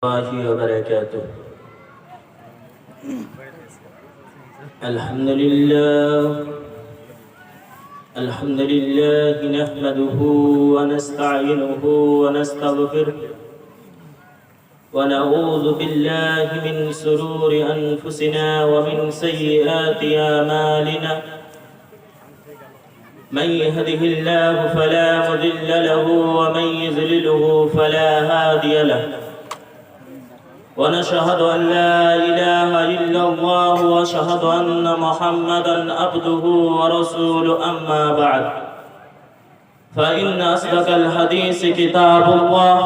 الله وبركاته. الحمد لله نحمده ونستعينه ونستغفره ونعوذ بالله من شرور أنفسنا ومن سيئات أعمالنا. من يهده الله فلا مضل له ومن يضلله فلا هادي له. ونشهد أن لا إله إلا الله وأشهد أن محمدا عبده ورسوله. أما بعد فإن أصدق الحديث كتاب الله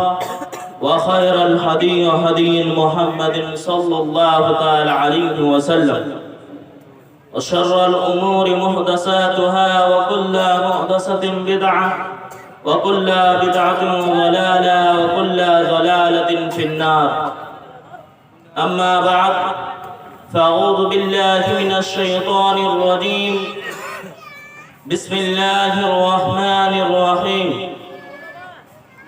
وخير الهدي هدي محمد صلى الله تعالى عليه وسلم وشر الأمور محدثاتها وكل محدثة بدعة وكل بدعة ضلالة وكل ضلالة في النار. أما بعد فأعوذ بالله من الشيطان الرجيم. بسم الله الرحمن الرحيم.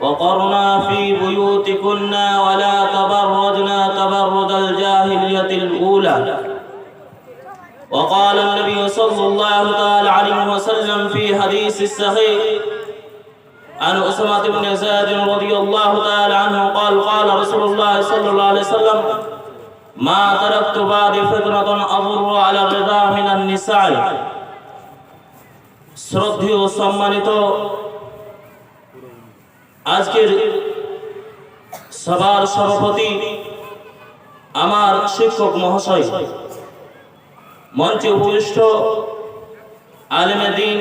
وقرنا في بيوتكن ولا تبرجنا تبرج الجاهلية الأولى. وقال النبي صلى الله عليه وسلم في حديث الصحيح عن أسامة بن زيد رضي الله تعالى عنه قال قال رسول الله صلى الله عليه وسلم ما تركت بعد فتنة أضر على الرضا من النساء. শ্রদ্ধেয় সম্মানিত আজকের সবার সভাপতি আমার শিক্ষক মহাশয়, মঞ্চে উপবিষ্ট আলেমে দ্বীন,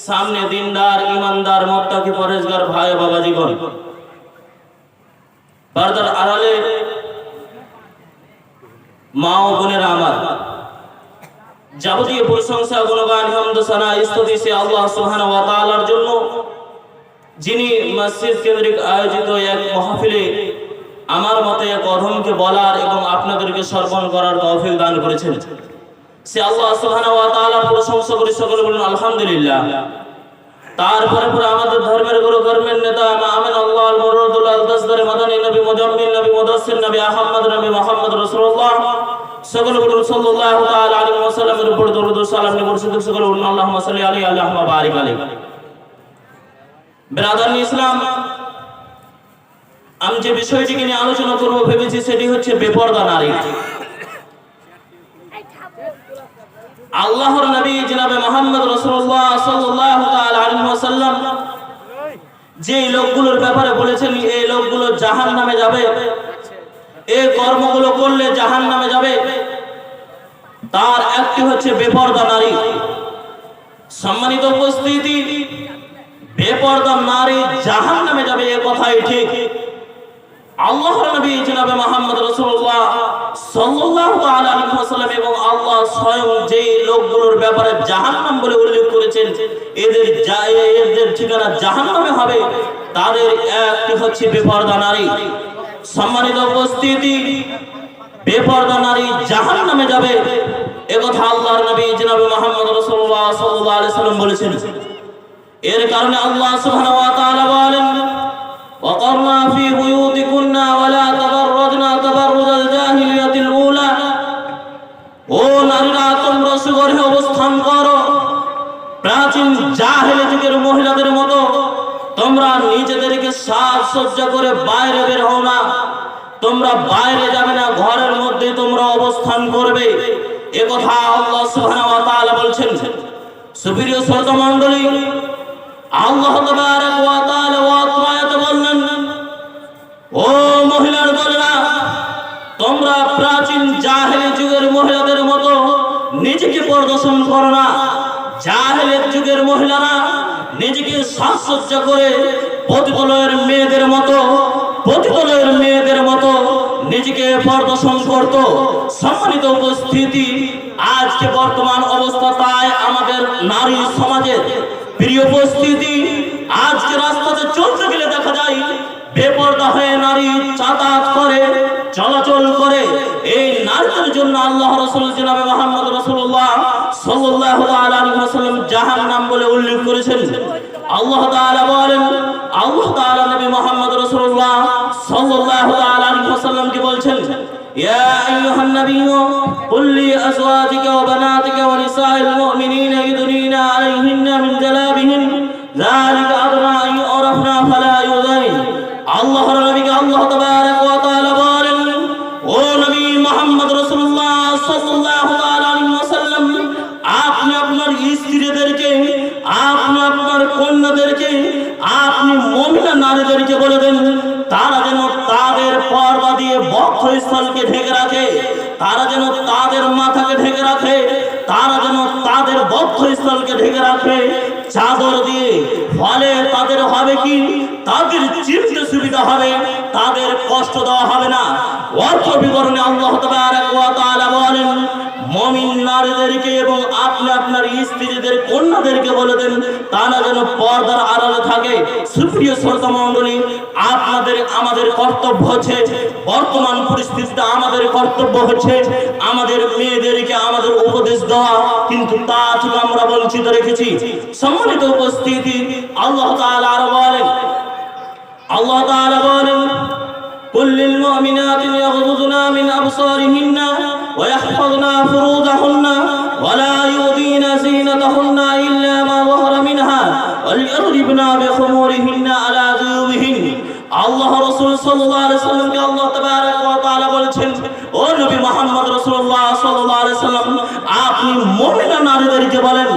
সামনে দিনদার ইমানদার মুত্তাকি পরহেজগার ভাই বাবা জীবন, পর্দার আড়ালে মা ও বোনেরা আমার, যাবতীয় প্রশংসা গুণগান হামদ সানা স্তুতি সে আল্লাহ সুবহানাহু ওয়া তাআলার জন্য, যিনি মসজিদ কেন্দ্রিক আয়োজিত এক মাহফিলে আমার মতে এক অধমকে বলার এবং আপনাদেরকে শ্রবণ করার তৌফিক দান করেছেন। সে আল্লাহ সুবহানাহু ওয়া তাআলার প্রশংসা করি, সকলে বলুন আলহামদুলিল্লাহ। তারপরে আমাদের ধর্মের গুরু, ধর্মের নেতা আমিন আল্লাহ আল মুরদুল আল তাসদার মাদানী নবী মুজাম্মিল নবী মুদাসসির নবী আহমদ নবী মুহাম্মদ রাসূলুল্লাহ সকলে বলুন সাল্লাল্লাহু তাআলা আলাইহি ওয়াসাল্লামের উপর দরুদ ও সালাম বর্ষিত, সকলে বলুন আল্লাহুম্মা সাল্লি আলাইহি আল্লাহুম্মা বারিক আলাইহি। ব্রাদার ইসলাম, আমি যে বিষয়টিকে নিয়ে আলোচনা করব ভেবেছি সেটি হচ্ছে বেপরদা নারী। আল্লাহর নবী জনাবে মুহাম্মদ রাসূলুল্লাহ সাল্লাল্লাহু তাআলা আলাইহি ওয়াসাল্লাম যে লোকগুলোর ব্যাপারে বলেছেন এই লোকগুলো জাহান্নামে যাবে, এই কর্মগুলো করলে জাহান্নামে যাবে, তার একটি হচ্ছে বেপরদা নারী। সম্মানিত উপস্থিতি, বেপরদা নারী জাহান্নামে যাবে এ কথাই ঠিক। আল্লাহর নবী জনাবে মুহাম্মদ রাসূলুল্লাহ সাল্লাল্লাহু তাআলা আলাইহি ওয়াসাল্লাম এবং আল্লাহ স্বয়ং যে লোকগুলোর ব্যাপারে জাহান্নাম বলে উল্লেখ করেছেন এদের ঠিকানা জাহান্নামে হবে, তাদের একটি হচ্ছে বেপরদা নারী। সম্মানিত উপস্থিতি, বেপরদা নারী জাহান্নামে যাবে এ কথা আল্লাহর নবী জনাবে মুহাম্মদ রাসূলুল্লাহ সাল্লাল্লাহু আলাইহি ওয়াসাল্লাম বলেছেন। এর কারণে আল্লাহ সুবহানাহু ওয়া তাআলা বলেন وقرنا في بيوتكن ولا تبرجنا تبرج الجاهلية الأولى. ও নারীরা, তোমরা সুগৃহে অবস্থান করো, প্রাচীন জাহেলি যুগের মহিলাদের মতো তোমরা নিজেদেরকে সাজসজ্জা করে বাইরে বের হও না। তোমরা বাইরে যাবে না, ঘরের মধ্যে তোমরা অবস্থান করবে, এ কথা আল্লাহ সুবহানাহু ওয়া তাআলা বলছেন। সুপ্রিয় শ্রোতা মণ্ডলী, আল্লাহ তাবারক ওয়া তাআলা ওয়াত বললেন, ও মহিলার দলেরা, তোমরা প্রাচীন জাহেলি যুগের মহিলাদের মতো নিজেকে প্রদর্শন করো না। জাহেলি যুগের মহিলারা নিজেকে সাজসজ্জা করে পতিতালয়ের মেয়েদের মতো নিজেকে প্রদর্শন করত। সম্মানিত উপস্থিতি, আজকে বর্তমান অবস্থা তাই আমাদের নারী সমাজের। প্রিয় উপস্থিতি, আজকে রাস্তাতে চলতে গেলে দেখা যায় বেপরদা হয়ে নারী যাতায়াত করে, চলাচল করে। এই নারীদের জন্য আল্লাহ রাসূল জনাবে মুহাম্মদ রাসূলুল্লাহ সাল্লাল্লাহু আলাইহি ওয়াসাল্লাম জাহান্নাম বলে উল্লেখ করেছেন। আল্লাহ তাআলা বলেন, আল্লাহ তাআলা নবী মুহাম্মদ রাসূলুল্লাহ সাল্লাল্লাহু আলাইহি ওয়াসাল্লামকে বলছেন, ইয়া আইয়ুহান নাবিয়্যু কুল লিআজওয়াজিকা ওয়া বানাতিকা ওয়া নিসাইল মুমিনিনা ইউদনিনা আলাইহিন্না মিন জালাবিহিন যালিকা আদনা আন ইউরাফনা ফালা ইউযাইন। আল্লাহর নবীকে আল্লাহ তাবারক ওয়া তাআলা বলেন, ও নবী মুহাম্মদ রাসূলুল্লাহ সাল্লাল্লাহু আলাইহি ওয়াসাল্লাম, আপনি আপনার স্ত্রীদেরকে, আপনি আপনার কন্যাদেরকে, আপনি মুমিনা নারীদেরকে বলে দেন তারা যেন তাদের পর্দা দিয়ে বক্ষস্থলকে ঢেকে রাখে, তারা যেন তাদের মাথাকে ঢেকে রাখে, তারা যেন তাদের বক্ষস্থলকে ঢেকে রাখে চাদর দিয়ে। ফলে তাদের হবে কি, তাদের চিনতে সুবিধা হবে, তাদের কষ্ট দেওয়া হবে না। অর্থ বিবরণে আল্লাহ তাবারক ওয়া তাআলা বলেন, মুমিন নারীদেরকে এবং আপনি আপনার স্ত্রীদের কন্যাদেরকে বলে দেন তারা যেন পর্দার আড়ালে থাকে। সুপ্রিয় শ্রোতা মণ্ডলী, আপনাদের আমাদের কর্তব্য হচ্ছে, বর্তমান পরিস্থিতিতে আমাদের কর্তব্য হচ্ছে আমাদের মেয়েদেরকে আমাদের উপদেশ দেওয়া, কিন্তু তা থেকে আমরা বঞ্চিত রেখেছি। সম্মানিত উপস্থিতি, আল্লাহ তাআলা আরো বলেন, আল্লাহ তাআলা বলেন, কুল লিল মুমিনাতি ইয়াগযুযনা মিন আবসারিহিন্না ওয়া ইয়াহফাযনা ফুরুজাহুন্না ওয়া লা ইউদিনা যিনাতাহুন্না ইল্লা মা যাহারা মিনহা ওয়াল ইয়ারদিবনা বিখুমুরিহিন্না আলা যুবিহিন। আল্লাহ রাসূল সাল্লাল্লাহু আলাইহি সাল্লামকে আল্লাহ তাবারক ওয়া তাআলা বলেছেন, ও নবী মুহাম্মদ রাসূলুল্লাহ সাল্লাল্লাহু আলাইহি সাল্লাম, আপনি মুমিনা নারীদেরকে বলেন,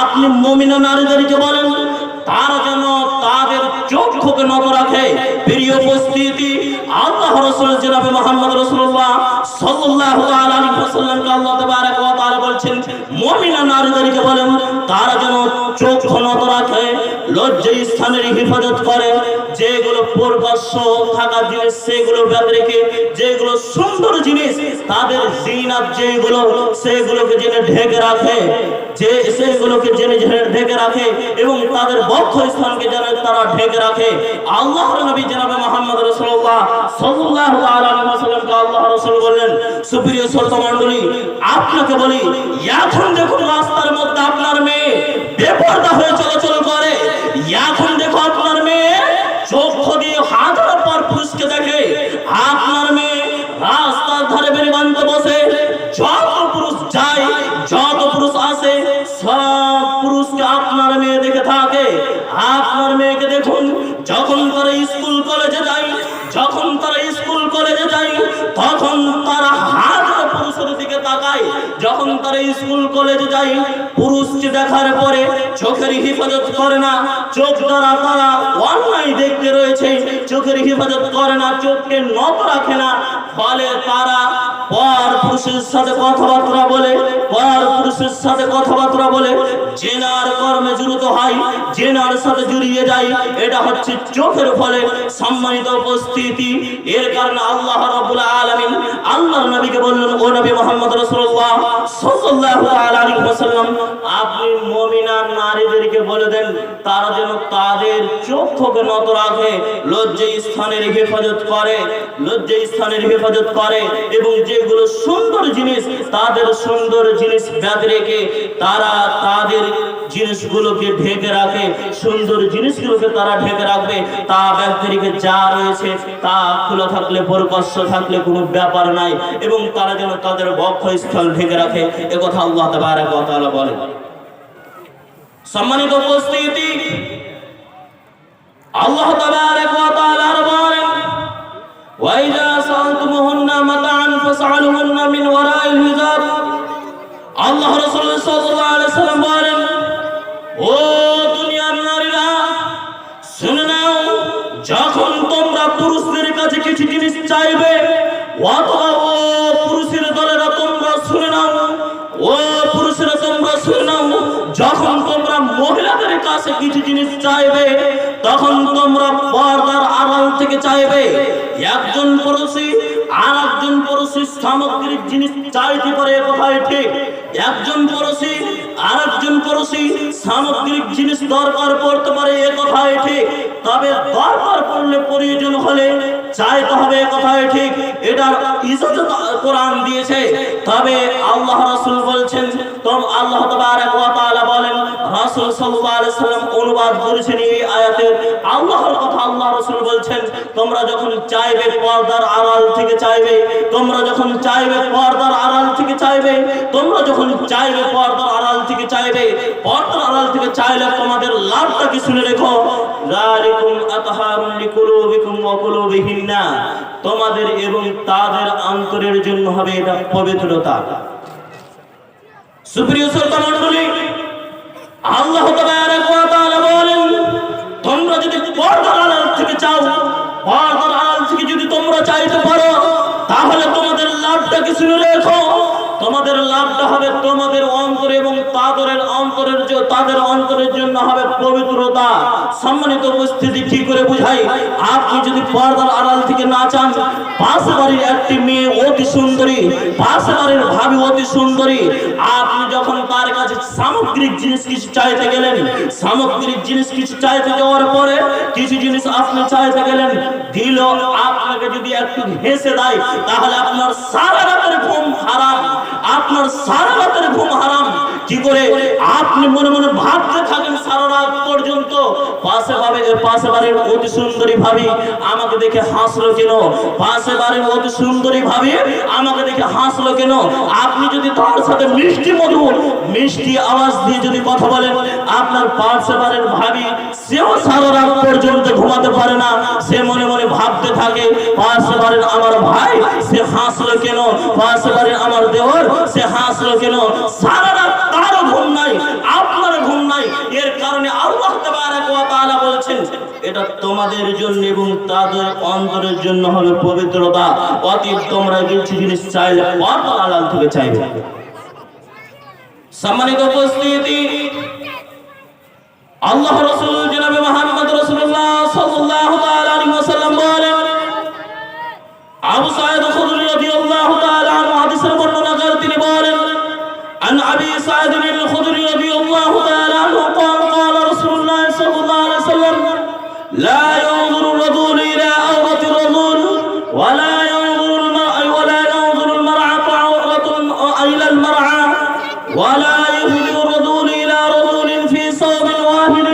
আপনি মুমিনা নারীদেরকে বলেন তারা যেন তাদের চক্ষুকে নত রাখে। প্রিয় উপস্থিতি, আল্লাহ রাসূল জনাব মুহাম্মদ রাসূলুল্লাহ সাল্লাল্লাহু আলাইহি ওয়াসাল্লামকে আল্লাহ তাবারক ওয়া তাআলা বলেছেন, মুমিনা নারীদেরকে বলেন তারা যেন চক্ষু নত রাখে, লজ্জা স্থানের হেফাজত করে, যেগুলো প্রকাশ্য থাকা জিনিস সেগুলো বাদ রেখে যেগুলো সুন্দর জিনিস তাদের জিনাত যেগুলো সেগুলোকে জেনে ঢেকে রাখে, যে সেগুলোকে জেনে ঢেকে রাখে এবং তাদের বক্ষস্থানকে যেন তারা ঢেকে রাখে। আল্লাহর নবী জনাব মুহাম্মদ রাসূলুল্লাহ সাল্লাল্লাহু আলাইহি ওয়াসাল্লামকে আল্লাহ রাসূল বললেন, সুপ্রিয় শ্রোতা মণ্ডলী, আপনাকে বলি, এখন দেখুন রাস্তার মধ্যে আপনার মেয়ে বেপরদা হয়ে চলাচল করে, এখন দেখো আপনার মেয়ে চক্ষু দিয়ে হাজার পর পুরুষকে দেখে, আপনার মেয়ে রাস্তার ধারে বেরিবান্ধে বসে যত পুরুষ যায় যত পুরুষ আসে সব পুরুষকে আপনার মেয়ে দেখে থাকে। আপনার মেয়েকে দেখুন, যখন তারা স্কুল কলেজে যায়, যখন তারা স্কুল কলেজে যায় তখন তারা হাজার পুরুষের দিকে তাকায়। যখন তারা স্কুল কলেজে যায় পুরুষকে দেখার পরে চোখের হেফাজত করে না, চোখ দ্বারা তারা অন্যায় দেখতে রয়েছে, চোখের হেফাজত করে না, চোখকে নত রাখে না। ফলে তারা পর পুরুষের সাথে কথাবার্তা বলে, পর পুরুষের সাথে কথাবার্তা বলে জেনার কর্মে জড়িত হয়, জেনার সাথে জড়িয়ে যায়। এটা হচ্ছে চোখের ফলে। সম্মানিত উপস্থিতি, এর কারণে আল্লাহ রাব্বুল আলামিন আল্লাহর নবীকে বললেন, ও নবী মুহাম্মদ রাসূলুল্লাহ সাল্লাল্লাহু আলাইহি ওয়াসাল্লাম, আপনি মুমিনা নারীদেরকে বলে দেন তারা যেন তাদের চক্ষুকে নত রাখে, লজ্জা স্থানের হেফাজত করে, লজ্জা স্থানের হেফাজত করে এবং যেগুলো সুন্দর জিনিস তাদের সুন্দর জিনিস বাদ রেখে তারা তাদের জিনিসগুলোকে ঢেকে রাখে, সুন্দর জিনিসগুলোকে তারা ঢেকে রাখবে। তা ব্যক্তিকে যা রয়েছে তা খোলা থাকলে, প্রকাশ্য থাকলে কোনো ব্যাপার নাই, এবং তারা যেন তাদের বক্ষস্থল ঢেকে রাখে, একথা আল্লাহ তাবারক ওয়া তাআলা বলেন। সম্মানিত উপস্থিতি, আল্লাহ তাবারক ওয়া তাআলা বলেন, ওয়া ইযা সাআলতুমুহুন্না মাতাআন ফাসআলুহুন্না মিন ওয়ারাইল হিজাব। আল্লাহ রাসূল সাল্লাল্লাহু আলাইহি সাল্লাম বলেন, ও দুনিয়ার নারীরা শুনে নাও, যখন তোমরা পুরুষদের কাছে কিছু জিনিস চাইবে, অথবা ও পুরুষের দলেরা তোমরা শুনে নাও, ও পুরুষেরা তোমরা শুনে নাও, যখন তোমরা মহিলাদের কাছে কিছু জিনিস চাইবে তখন তোমরা পর্দার আড়াল থেকে চাইবে। একজন পুরুষই আর একজন পুরুষের সামগ্রিক জিনিস চাইতে পারে, কথাই ঠিক। একজন পুরুষই আর একজন পুরুষই সামগ্রিক জিনিস দরকার পড়তে পারে, এ কথাই ঠিক। তবে দরকার পড়লে, প্রয়োজন হলে চাইতে হবে, কথাই ঠিক। এটার ইজাজত কোরআন দিয়েছে। তবে আল্লাহ রাসূল বলছেন, আল্লাহ তাবারক ওয়া তাআলা বলেন, রাসূল সাল্লাল্লাহু আলাইহি সাল্লাম অনুবাদ করেছেন এই আয়াতের। আল্লাহর কথা আল্লাহ রাসূল বলছেন, তোমরা যখন চাইবে পর্দার আড়াল থেকে চাইবে, তোমরা যখন চাইবে পর্দার আড়াল থেকে চাইবে, তোমরা যখন চাইবে পর্দার আড়াল থেকে চাইবে, পর্দার আড়াল থেকে চাইলে তোমাদের লাভটা কি শুনে রেখো, যালিকুম আতহারুন লিকুলুবিকুম ওয়া কুলুবিহিন্না, তোমাদের এবং তাদের অন্তরের জন্য হবে এটা পবিত্রতা। সুপ্রিয় শ্রোতা মণ্ডলী, আল্লাহ তাবারক ওয়া তাআলা বলেন, তোমরা যদি পর্দার আড়াল থেকে চাও, পর্দার আড়াল থেকে যদি তোমরা চাইতে পারো, তাহলে তোমাদের লাভটা কি শুনে রেখো, তোমাদের লাভটা হবে তোমাদের অন্তর এবং তাদের অন্তরের জন্য হবে পবিত্রতা। সম্মানিত উপস্থিতি, কি করে বুঝাই? আপনি যদি পর্দার আড়াল থেকে না চান, পাশে বাড়ির একটি মেয়ে অতি সুন্দরী, পাশে বাড়ির ভাবি অতি সুন্দরী, আপনি যখন তার কাছে সামগ্রিক জিনিস কিছু চাইতে গেলেন, সামগ্রিক জিনিস কিছু চাইতে যাওয়ার পরে কিছু জিনিস আপনি চাইতে গেলেন, দিল আপনাকে যদি একটু হেসে দেয়, তাহলে আপনার সারা রাতের ঘুম হারাম, আপনার সারা রাতের ঘুম হারাম। কি করে? আপনি মনে মনে ভাবতে থাকেন সারা রাত পর্যন্ত, পাশে বাড়ির অতি সুন্দরী ভাবি আমাকে দেখে হাসলো কেন, পাশে বাড়ির অতি সুন্দরী ভাবি আমাকে দেখে হাসলো কেন। আপনি যদি তার সাথে মিষ্টি মধুর মিষ্টি আওয়াজ দিয়ে যদি কথা বলেন, আপনার পাশে বাড়ির ভাবি সেও সারা রাত পর্যন্ত ঘুমাতে পারে না, সে মনে মনে ভাবতে থাকে পাশে বাড়ির আমার ভাই সে হাসলো কেন, পাশে বাড়ির আমার দেওর সে হাসলো কেন। সারা রাত তারও ঘুম নাই, আপনার ঘুম নাই। এর কারণে আল্লাহ তাবারক ওয়া তাআলা বলছেন, এটা তোমাদের জন্য এবং তাদের অন্তরের জন্য হবে পবিত্রতা। অতীত তোমরা কিছু জিনিস চাইলে পর্দার আড়াল থেকে চাইবে। সম্মানিত উপস্থিতি, আল্লাহ রাসূল জনাবে মুহাম্মদ রাসূলুল্লাহ সাল্লাল্লাহু তাআলা আলাইহি ওয়াসাল্লাম বলেন, আবু সাঈদ খুদরি রাদিয়াল্লাহু তাআলা আনহু হাদিসের বর্ণনা করে তিনি বলেন, عن أبي سعيد الخدري رضي الله تعالى عنه قال قال رسول الله صلى الله عليه وسلم لا ينظر الرجل إلى عورة الرجل ولا ينظر المرأة عورة إلى المرأة ولا يهدي الرجل إلى رجل في ثوب واحد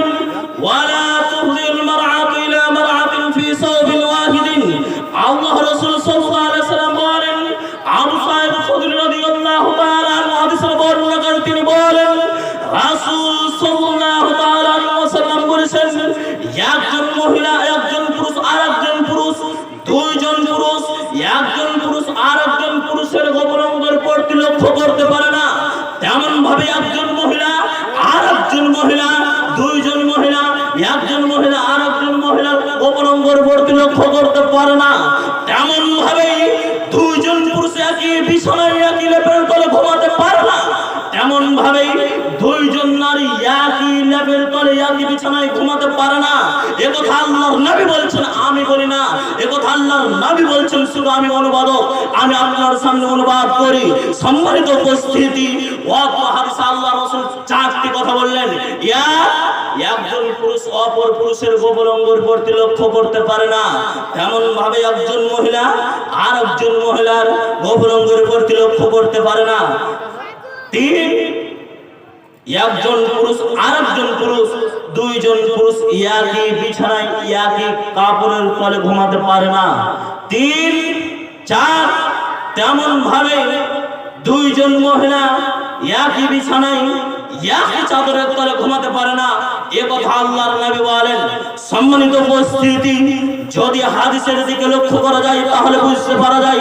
ولا تهدي المرأة إلى مرأة في ثوب واحد। الله رسول صلى الله عليه وسلم বলেন, আবু সাঈদ খুদরি রাদিয়াল্লাহু তাআলা আনহু হাদিসের বর্ণনা করে তিনি বলেন, রাসূল সাল্লাল্লাহু তাআলা আলাইহি ওয়াসাল্লাম বলেছেন, একজন মহিলা একজন পুরুষ আরেকজন পুরুষ, দুইজন পুরুষ একজন পুরুষ আরেকজন পুরুষের গোপনাঙ্গের প্রতি লক্ষ্য করতে পারে না, তেমন ভাবে একজন মহিলা আরেকজন মহিলা, দুইজন মহিলা একজন মহিলা আরেকজন মহিলার গোপনাঙ্গের প্রতি লক্ষ্য করতে পারে না, তেমন ভাবে দুইজন পুরুষ একই বিছানায় একই লেপের তলে ঘুমাতে পারে না, তেমন ভাবে দুইজন নারী একই লেপের তলে একই বিছানায় ঘুমাতে পারে না। একথা আল্লাহর নবী বলছেন, আমি বলি না, একথা আল্লাহর নবী বলছেন, শুধু আমি অনুবাদক, আমি আপনার সামনে অনুবাদ করি। সম্মানিত উপস্থিতি, হাদিসে আল্লাহ রাসূল চারটি কথা বললেন। একজন পুরুষ অপর পুরুষের গোপনাঙ্গের প্রতি লক্ষ্য করতে পারে না, তেমন ভাবে একজন মহিলা আর একজন মহিলার গোপনাঙ্গের প্রতি লক্ষ্য করতে পারে না। তিন, একজন পুরুষ আর একজন পুরুষ, দুইজন পুরুষ একই বিছানায় একই কাপড়ের তলে ঘুমাতে পারে না। তিন, চার, তেমন ভাবে দুইজন মহিলা একই বিছানায় একই চাদরের তলে ঘুমাতে পারে না। এ কথা আল্লাহর নবী বলেন। সম্মানিত উপস্থিতি, যদি হাদিসের দিকে লক্ষ্য করা যায় তাহলে বুঝতে পারা যায়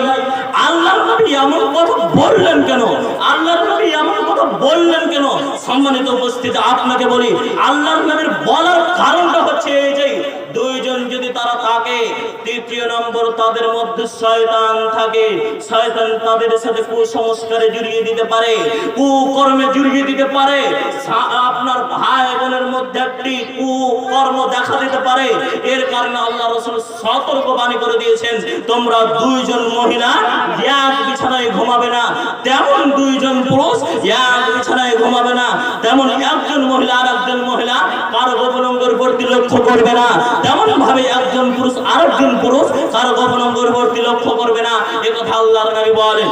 আল্লাহর নবী এমন কথা বললেন কেন, আল্লাহর নবী এমন কথা বললেন কেন। সম্মানিত উপস্থিতি, আপনাকে বলি আল্লাহর নবীর বলার কারণটা হচ্ছে এই যে দুইজন যদি তারা থাকে, তৃতীয় নম্বর তাদের মধ্যে শয়তান থাকে, শয়তান তাদের সাথে কুসংস্কারে জড়িয়ে দিতে পারে, কুকর্মে জড়িয়ে দিতে পারে, আপনার ভাই বোনের মধ্যে একটি কুকর্ম দেখা দিতে পারে। এর কারণে আল্লাহ রাসূল সতর্কবাণী করে দিয়েছেন, তোমরা দুইজন মহিলা এক বিছানায় ঘুমাবে না, তেমন দুইজন পুরুষ এক বিছানায় ঘুমাবে না, তেমন একজন মহিলা আর একজন মহিলা কারো গোপনাঙ্গের প্রতি লক্ষ্য করবে না, তেমন ভাবে একজন পুরুষ আরেকজন পুরুষ কারো গোপনাঙ্গের প্রতি লক্ষ্য করবে না। এ কথা আল্লাহর নবী বলেন।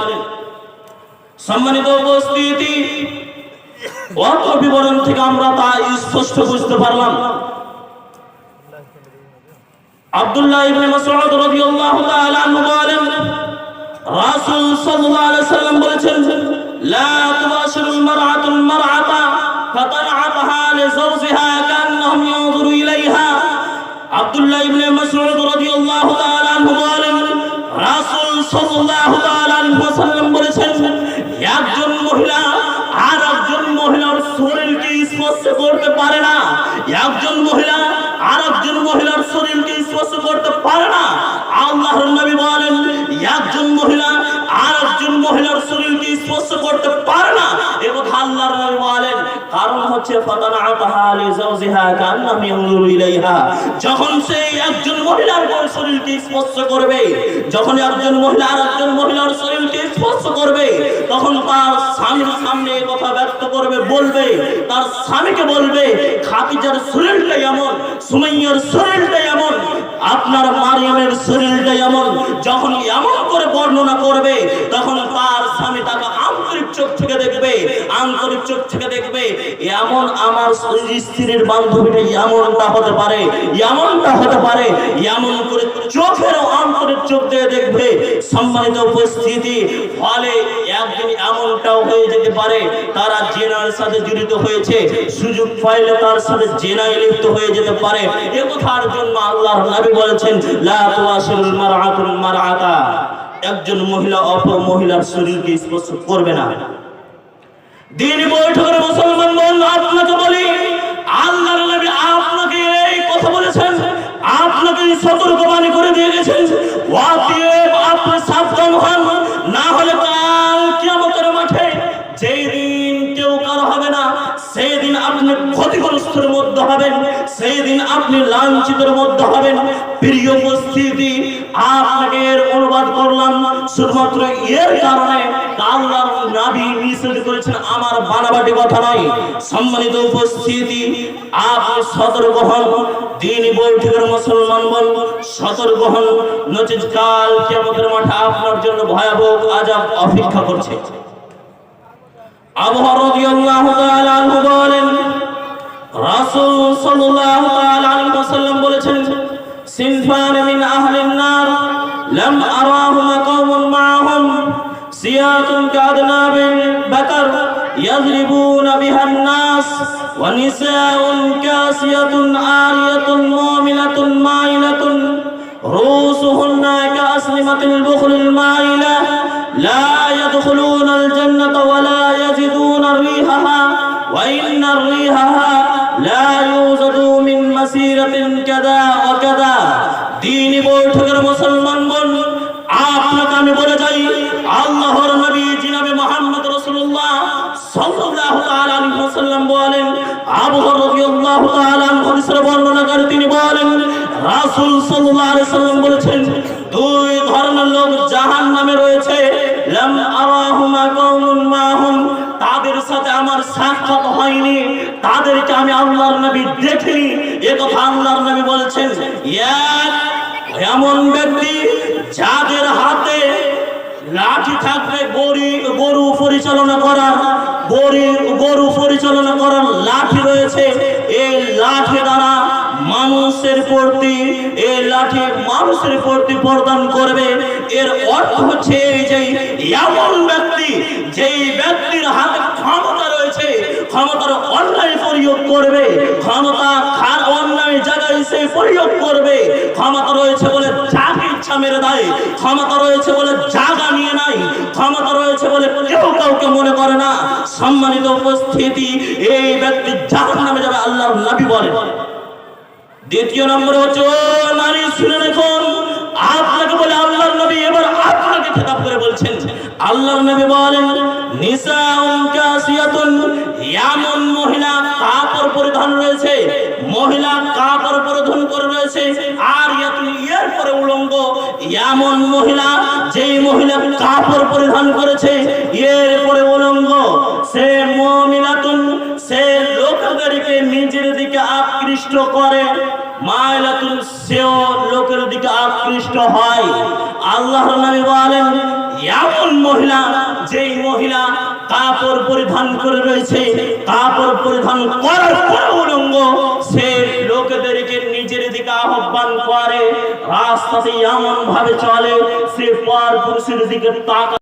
সম্মানিত উপস্থিতি, অত বিবরণ থেকে আমরা তা স্পষ্ট বুঝতে পারলাম। আব্দুল্লাহ ইবনে মাসউদ রাদিয়াল্লাহু তাআলা আনহু বলেন, রাসূল সাল্লাল্লাহু আলাইহি সাল্লাম বলেছেন, লা তুবাশিরুল মারআতুল মারআতা ফাতানআতাহা লিজাওজিহা কান্নাহুম ইয়ানজুরু ইলাইহা। আব্দুল্লাহ ইবনে মাসউদ রাদিয়াল্লাহু তাআলা আনহু বলেন, রাসূল সাল্লাল্লাহু তাআলা আলাইহি ওয়াসাল্লাম বলেছেন, একজন মহিলা আর একজন মহিলার শরীরকে স্পর্শ করতে পারে না। একজন মহিলা আর একজন মহিলার শরীরকে স্পর্শ করতে পারে না। আল্লাহর নবী বলেন, একজন মহিলা আর একজন মহিলার শরীরকে স্পর্শ করতে পারে না। এ কথা আল্লাহর নবী বলেন, কারণ হচ্ছে ফাতানআতাহা লিজাওজিহা কান্নাহুম ইয়ানজুরু ইলাইহা। যখন সে একজন মহিলার শরীরকে স্পর্শ করবে, যখন একজন মহিলা আর একজন মহিলার শরীরকে স্পর্শ করবে, তখন তার স্বামীর সামনে এই কথা ব্যক্ত করবে, বলবে, তার স্বামীকে বলবে, খাদিজার শরীরটা এমন, সুমাইয়ার শরীরটা এমন, আপনার মারিয়ামের শরীরটা এমন। যখন এমন করে বর্ণনা করবে, তখন তার স্বামী তাকে আন্তরিক চোখ থেকে দেখবে, আন্তরিক চোখ থেকে দেখবে, এমন আমার স্ত্রীর বান্ধবীটা এমনটা হতে পারে, এমনটা হতে পারে, এমন করে চোখেরও আন্তরিক চোখ দিয়ে দেখবে। সম্মানিত উপস্থিতি, ফলে একদিন এমনটাও হয়ে যেতে পারে তারা জেনার সাথে জড়িত হয়েছে, সুযোগ পাইলে তার সাথে জেনায় লিপ্ত হয়ে যেতে পারে। এ কথার জন্য আল্লাহর নবী বলেছেন, লা তুআশিরুল মারআতুল মারআতা, একজন মহিলা অপর মহিলার শরীরকে স্পর্শ করবে না। দ্বীনি বৈঠকের মুসলমান বন্ধু, আপনাকে বলি, আল্লাহর নবী আপনাকে এই কথা বলেছেন, আপনাকে সতর্কবাণী করে দিয়ে গেছেন, অতএব আপনি সাবধান হন, না হলে কাল কিয়ামতের মাঠে যেই দিন কেউ কারো হবে না, সেই দিন আপনি ক্ষতিগ্রস্তের মধ্যে হবেন, সেই দিন আপনি লাঞ্ছিতের মধ্যে হবেন। প্রিয় উপস্থিতি, আপনাকে এর অনুবাদ করলাম শুধুমাত্র এর কারণে, আল্লাহর নবী নিষেধ করেছেন, আমার বানাবাটি কথা নয়। সম্মানিত উপস্থিতি, আপনি সতর্ক হন, দ্বীনি বৈঠকের মুসলমান বল, সতর্ক হন, নচেৎ কাল কিয়ামতের মাঠে আপনার জন্য ভয়াবহ আযাব অপেক্ষা করছে। আবু হুরায়রা রাদিয়াল্লাহু তাআলা আনহু বলেন, রাসূল সাল্লাল্লাহু তাআলা আলাইহি ওয়াসাল্লাম বলেছেন, সিনফান মিন আহলিন নার লাম আরাহুমা কওমুন মাআহুম সিয়াতুন কাদনাবিল বাকার ইয়াযরিবুনা বিহান নাস ওয়া নিসাউন কাসিয়াতুন আরিয়াতুন মুমিলাতুন মাইলাতুন রুসুহুন্না কাসলিমাতিল বুখলিল মাইলা লা ইয়াদখুলুনাল জান্নাতা ওয়া লা ইয়াজিদুনা রিহাহা ওয়া ইন্নার রিহাহা লা ইউজাদু মিন মাসিরাতিন কাযা ওয়া কাযা। দ্বীনি বৈঠকের মুসলমান বন্ধু, আপনাকে আমি বলে যাই, আল্লাহর নবী জনাবে মুহাম্মদ রাসূলুল্লাহ সাল্লাল্লাহু তাআলা আলাইহি ওয়াসাল্লাম বলেন, আবু হুরায়রা রাদিয়াল্লাহু তাআলা আনহু হাদিসের বর্ণনাকারী তিনি বলেন, রাসূল সাল্লাল্লাহু আলাইহি ওয়াসাল্লাম বলেছেন, দুই ধরনের লোক জাহান্নামে রয়েছে, লাম আরাহুমা কওমুন মাহুম, তাদের সাথে আমার সাক্ষাৎ হয়নি, তাদেরকে আমি আল্লাহর নবী দেখিনি। এ কথা আল্লাহর নবী বলেছেন, এক এমন ব্যক্তি যাদের হাতে লাঠি থাকবে, গরু পরিচালনা করার, গরু পরিচালনা করার লাঠি রয়েছে, এই লাঠি দ্বারা মানুষের প্রতি, এই লাঠি মানুষের প্রতি প্রদান করবে। এর অর্থ হচ্ছে এই যে এমন ব্যক্তি, যেই ব্যক্তির হাতে ক্ষমতা রয়েছে, ক্ষমতার অন্যায় প্রয়োগ করবে, ক্ষমতা অন্যায় জায়গায় সে প্রয়োগ করবে, ক্ষমতা রয়েছে বলে যাকে ইচ্ছা মেরে দেয়, ক্ষমতা রয়েছে বলে জায়গা নিয়ে নাই, ক্ষমতা রয়েছে বলে কেউ কাউকে মনে করে না। সম্মানিত উপস্থিতি, এই ব্যক্তি জাহান্নামে যাবে, আল্লাহর নবী বলেন। দ্বিতীয় নম্বর হচ্ছে, ও নারী শুনে রাখুন, আপনাকে বলে আল্লাহর নবী এবার আপনাকে খেতাব করে বলছেন। আল্লাহর নবী বলেন, নিসাউন কাসিয়াতুন, এমন মহিলা কাপড় পরিধান রয়েছে, মহিলা কাপড় পরিধান করে রয়েছে, আর এর পরে উলঙ্গ। এমন মহিলা, যেই মহিলা কাপড় পরিধান করেছে এর পরে উলঙ্গ, সে মুমিনাতুন, সে লোকদেরকে নিজের দিকে আকৃষ্ট করে, মাইলাতুন, সেও লোকের দিকে আকৃষ্ট হয়। আল্লাহর নবী বলেন, এমন মহিলা, যেই মহিলা কাপড় পরিধান করে রয়েছে, কাপড় পরিধান করার পরে উলঙ্গ, সে লোকেদেরকে নিজের দিকে আহ্বান করে, রাস্তাতে এমন ভাবে চলে সে পর পুরুষের দিকে তাকায়